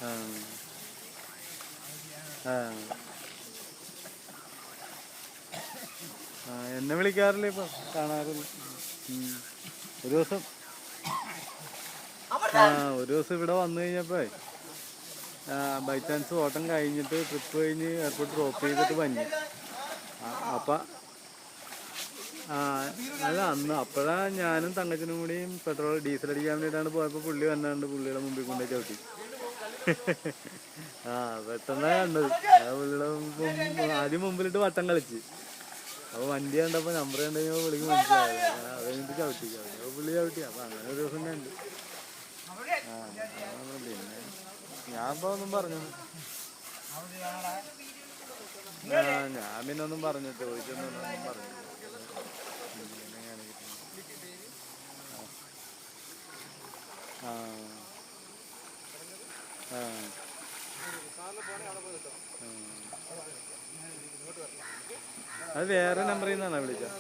ആ ആ ആ എന്നെ വിളിക്കാറില്ല ഇപ്പൊ, കാണാറില്ല. ഒരു ദിവസം ഒരു ദിവസം ഇവിടെ വന്നു കഴിഞ്ഞപ്പോ ബൈ ചാൻസ് ഓട്ടം കഴിഞ്ഞിട്ട് ട്രിപ്പ് കഴിഞ്ഞ് എയർപോർട്ട് ഡ്രോപ്പ് ചെയ്തിട്ട് പഞ്ഞി. അപ്പം അല്ല അന്ന് അപ്പോഴാ ഞാനും തങ്കച്ചനും കൂടിയും പെട്രോൾ ഡീസൽ അടിക്കാൻ വേണ്ടിയിട്ടാണ് പോയപ്പോൾ പുള്ളി വന്നാണ്ട് പുള്ളിയുടെ മുമ്പിൽ കൊണ്ടേ ചവിട്ടി. പെട്ടെന്നാ കണ്ടത്. പുള്ളിയുടെ ആദ്യം മുമ്പിലിട്ട് വട്ടം കളിച്ച്, അപ്പോൾ വണ്ടി കണ്ടപ്പോൾ നമ്പർ കണ്ടു കഴിഞ്ഞപ്പോൾ പുള്ളിക്ക് മനസ്സിലായത്. അത് കഴിഞ്ഞിട്ട് ചവിട്ടി അപ്പോൾ പുള്ളി ചവിട്ടി. അപ്പം അങ്ങനെ ഒരു ദിവസം കണ്ടു. പിന്നെ ഞാനിപ്പോൾ ഒന്നും പറഞ്ഞു, ഞാൻ പിന്നെ ഒന്നും പറഞ്ഞു, ചോദിച്ചൊന്നും പറഞ്ഞു. ആ ആ അത് വേറെ നമ്പറിൽ നിന്നാണോ വിളിച്ചത്?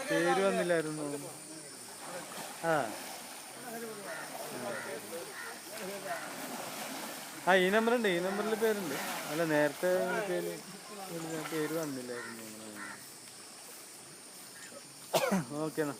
പേര് വന്നില്ലായിരുന്നു. ഈ നമ്പറുണ്ട്, ഈ നമ്പറിൽ പേരുണ്ട്. അല്ല നേരത്തെ പേര് വന്നില്ലായിരുന്നു. ഓക്കെ എന്നാ.